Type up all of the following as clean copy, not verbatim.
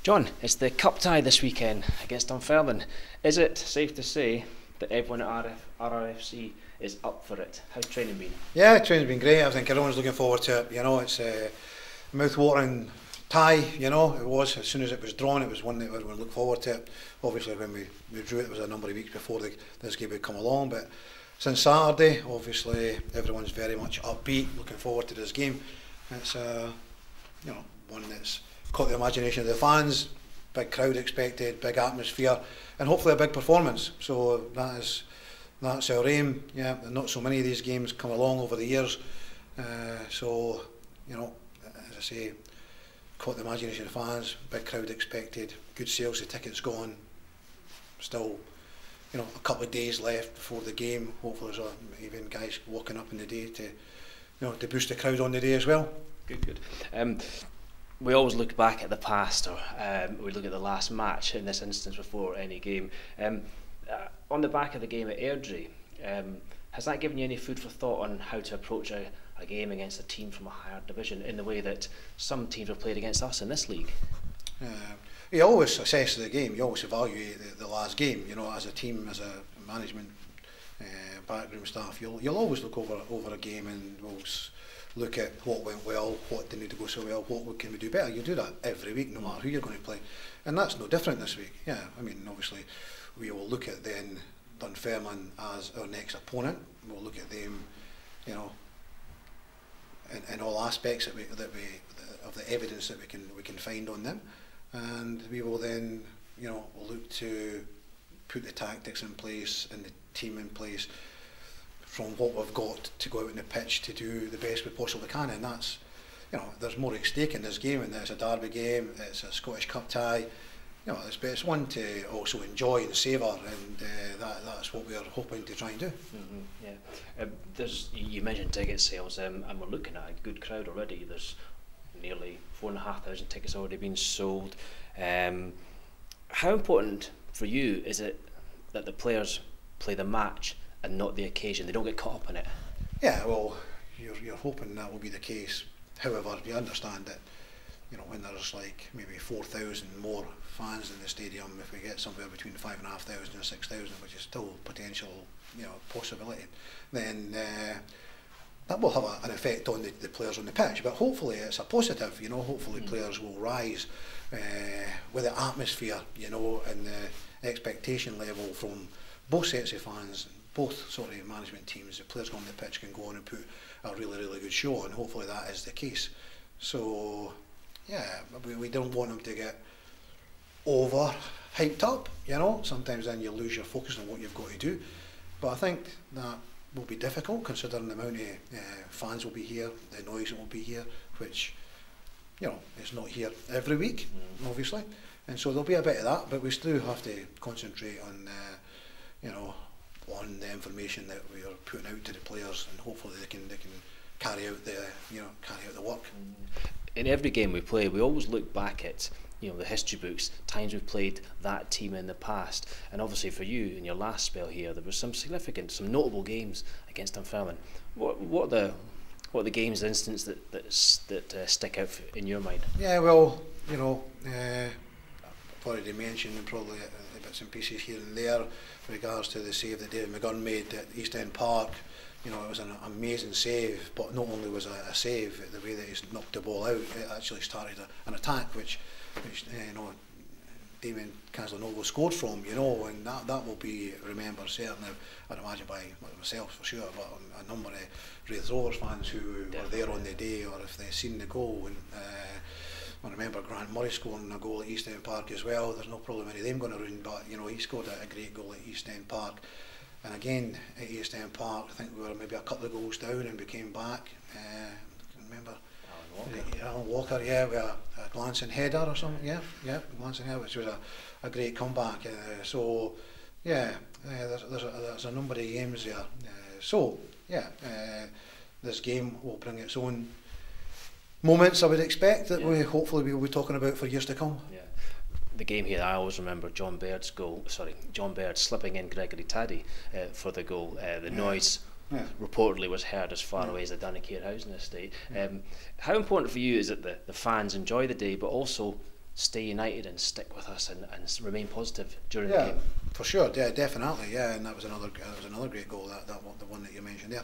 John, it's the cup tie this weekend against Dunfermline. Is it safe to say that everyone at RRFC is up for it? How's training been? Yeah, training's been great. I think everyone's looking forward to it. You know, it's a mouth-watering tie. You know, it was as soon as it was drawn, it was one that everyone looked forward to. Obviously, when we drew it, it was a number of weeks before this game would come along. But since Saturday, obviously, everyone's very much upbeat, looking forward to this game. It's you know, one that's caught the imagination of the fans. Big crowd expected, big atmosphere, and hopefully a big performance. So that's our aim. Yeah, not so many of these games come along over the years. So you know, as I say, caught the imagination of the fans. Big crowd expected. Good sales. The tickets gone. Still, you know, a couple of days left before the game. Hopefully, there's even guys walking up in the day to boost the crowd on the day as well. Good. We always look back at the past, or we look at the last match in this instance before any game. On the back of the game at Airdrie, has that given you any food for thought on how to approach a game against a team from a higher division in the way that some teams have played against us in this league? You always assess the game, you always evaluate the last game. You know, as a team, as a management, backroom staff, you'll always look over a game and we'll look at what went well, what didn't need to go so well, what can we do better. You do that every week, no matter who you're going to play, and that's no different this week. Yeah, I mean, obviously, we will look at then Dunfermline as our next opponent. We'll look at them, you know, in all aspects of the evidence that we can find on them, and we will then, you know, look to put the tactics in place and the team in place from what we've got to go out on the pitch to do the best we possibly can. And that's, you know, there's more at stake in this game, and it's a derby game, it's a Scottish Cup tie. You know, it's one to also enjoy and savour, and that's what we are hoping to try and do. Yeah, you mentioned ticket sales, and we're looking at a good crowd already. There's nearly 4,500 tickets already been sold. How important for you is it that the players play the match and not the occasion? They don't get caught up in it. Yeah, well, you're hoping that will be the case. However, you understand that, you know, when there's like maybe 4,000 more fans in the stadium, if we get somewhere between 5,500 and 6,000, which is still potential, you know, possibility, then that will have an effect on the players on the pitch. But hopefully it's a positive. You know, hopefully players will rise with the atmosphere, you know, and the expectation level from both sets of fans, both sort of management teams. The players on the pitch can go on and put a really good show, and hopefully that is the case. So yeah, we don't want them to get over hyped up, you know. Sometimes then you lose your focus on what you've got to do. But I think that will be difficult considering the amount of fans will be here, the noise that will be here, which, you know, is not here every week, obviously. And so there'll be a bit of that, but we still have to concentrate on, you know, on the information that we are putting out to the players, and hopefully they can carry out the work. In every game we play, we always look back at, you know, the history books, times we've played that team in the past, and obviously for you in your last spell here, there was some notable games against Dunfermline. What are the games, instance that stick out in your mind? Yeah, well, you know, I've already mentioned probably the bits and pieces here and there with regards to the save that David McGurn made at East End Park. You know, it was an amazing save, but not only was it a save, the way that he's knocked the ball out, it actually started an attack which you know, Damien Caslanovo scored from, you know, and that will be remembered certainly, I'd imagine, by myself for sure, but a number of Raith Rovers fans who were there on the day, or if they've seen the goal. And I remember Grant Murray scoring a goal at East End Park as well. There's no problem any of them going around, but you know, he scored a great goal at East End Park. And again at East End Park, I think we were maybe a couple of goals down and we came back. Remember Alan Walker, yeah, with a glancing header or something, yeah, glancing header, which was a great comeback. So yeah, there's a number of games there. So yeah, this game will bring its own moments, I would expect, that we hopefully will be talking about for years to come. Yeah. The game here, I always remember John Baird slipping in Gregory Taddy for the goal. The noise reportedly was heard as far away as the Danakere housing estate. How important for you is it that the fans enjoy the day, but also stay united and stick with us and remain positive during the Yeah, game. for sure. Yeah, definitely. Yeah, and that was another great goal. The one that you mentioned there.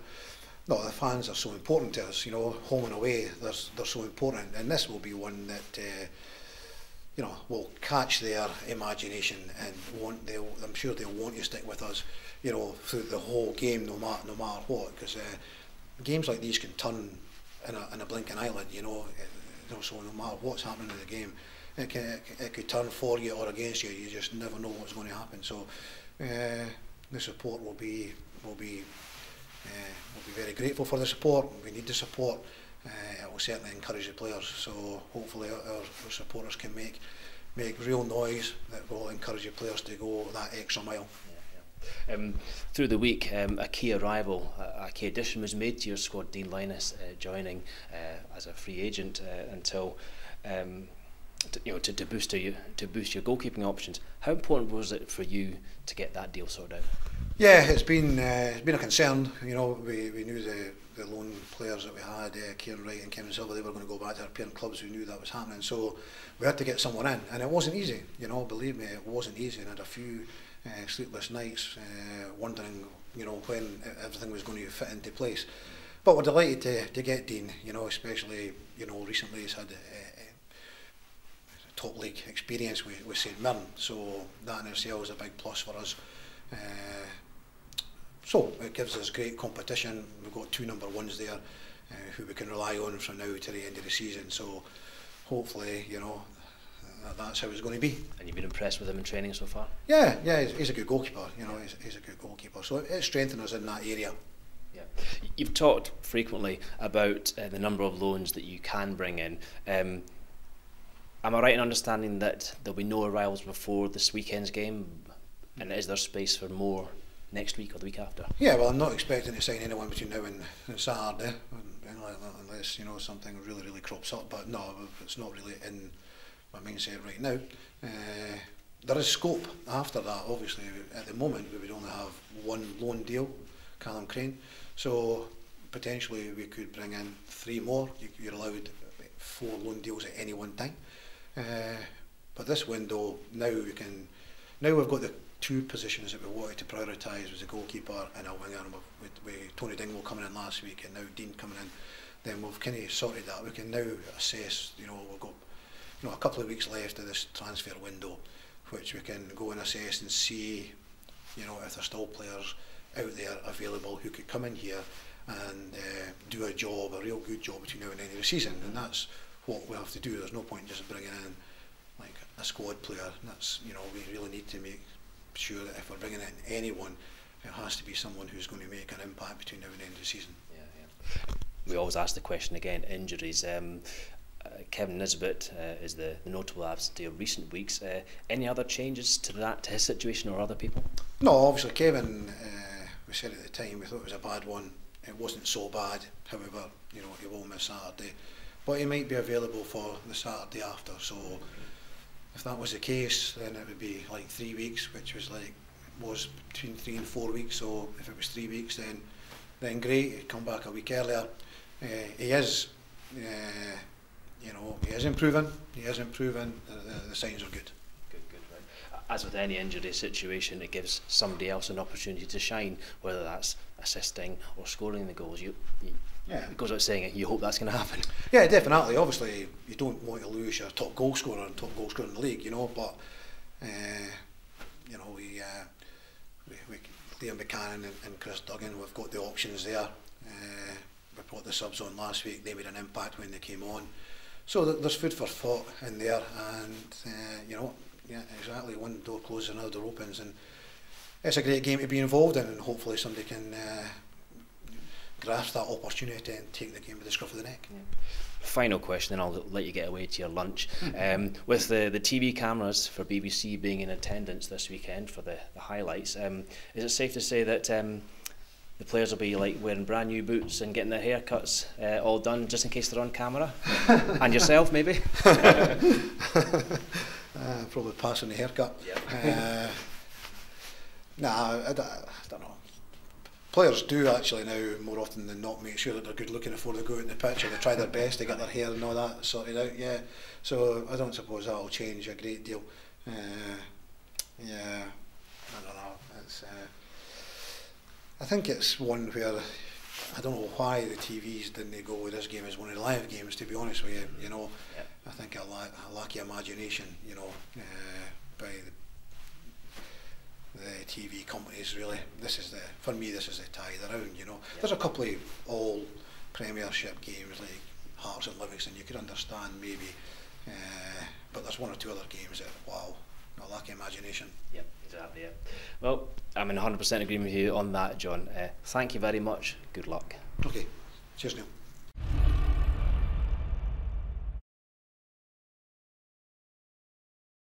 No, the fans are so important to us. You know, home and away, they're so important, and this will be one that you know, will catch their imagination and I'm sure they'll want to stick with us. You know, through the whole game, no matter what, because games like these can turn in a blink of an eyelid. You know, so no matter what's happening in the game, it could turn for you or against you. You just never know what's going to happen. So the support will be very grateful for the support. We need the support. It will certainly encourage the players. So hopefully our supporters can make real noise that will encourage the players to go that extra mile. Through the week, a key arrival, a key addition was made to your squad, Dean Linus, joining as a free agent until to boost your goalkeeping options. How important was it for you to get that deal sorted out? Yeah, it's been a concern. You know, we knew the loan players that we had, Kieran Wright and Kevin Silva, they were going to go back to their parent clubs. We knew that was happening, so we had to get someone in, and it wasn't easy. You know, believe me, it wasn't easy. And I had a few sleepless nights, wondering, you know, when everything was going to fit into place. But we're delighted to get Dean. You know, especially, you know, recently he's had top league experience with St Mirren, so that in itself is a big plus for us. So it gives us great competition. We've got two number ones there who we can rely on from now to the end of the season. So hopefully, you know, that's how it's going to be. And you've been impressed with him in training so far? Yeah, he's a good goalkeeper. You know, he's a good goalkeeper. So it strengthens us in that area. Yeah, you've talked frequently about the number of loans that you can bring in. Am I right in understanding that there'll be no arrivals before this weekend's game? And is there space for more next week or the week after? Yeah, well, I'm not expecting to sign anyone between now and Saturday, unless, you know, something really crops up. But no, it's not really in my mindset right now. There is scope after that. Obviously, at the moment we would only have one loan deal, Callum Crane. So potentially we could bring in 3 more. You're allowed 4 loan deals at any one time. But this window, now we've got the 2 positions that we wanted to prioritise, was a goalkeeper and a winger. With Tony Dingwall coming in last week and now Dean coming in, then we've kind of sorted that. We can now assess. You know, we've got, you know, a couple of weeks left of this transfer window, which we can go and assess and see, you know, if there's still players out there available who could come in here and do a job, a real good job between now and the end of the season. And that's what we have to do. There's no point just bringing in like a squad player. That's, you know, we really need to make sure that if we're bringing in anyone, it has to be someone who's going to make an impact between now and the end of the season. Yeah. We always ask the question again, injuries. Kevin Nisbet is the notable absentee of recent weeks. Any other changes to his situation or other people? No, obviously Kevin, we said at the time we thought it was a bad one. It wasn't so bad. However, you know, he will miss Saturday, but he might be available for the Saturday after. So if that was the case, then it would be like 3 weeks, which was between 3 and 4 weeks. So if it was 3 weeks, then great. He'd come back a week earlier. He is, you know, he is improving. The signs are good. Good, right. As with any injury situation, it gives somebody else an opportunity to shine, whether that's assisting or scoring the goals. It goes without saying it, you hope that's going to happen. Yeah, definitely. Obviously, you don't want to lose your top goal scorer in the league, you know. But you know, we Liam Buchanan and Chris Duggan, we've got the options there. We brought the subs on last week. They made an impact when they came on. So there's food for thought in there, and you know, yeah, exactly. One door closes, another door opens, and it's a great game to be involved in. And hopefully, somebody can grasp that opportunity and take the game by the scruff of the neck. Yeah. Final question, and I'll let you get away to your lunch. With the TV cameras for BBC being in attendance this weekend for the highlights, is it safe to say that the players will be like wearing brand new boots and getting their haircuts all done just in case they're on camera? And yourself, maybe? Probably passing the haircut. Yep. Nah, I don't know. players do actually now more often than not make sure that they're good looking before they go out in the pitch, or they try their best to get their hair and all that sorted out. Yeah, so I don't suppose that will change a great deal. Yeah, I don't know. It's I think it's one where I don't know why the TVs didn't go with this game as one of the live games. To be honest with you, you know, I think a lack of imagination, you know, by the TV companies. Really, for me this is the tie around. You know, there's a couple of all Premiership games like Hearts and Livingston you could understand maybe, but there's one or two other games that wow, a lack of imagination. Yep, exactly. Yeah. Well, I'm in 100% agreement with you on that, John. Thank you very much. Good luck. Okay, cheers, Neil.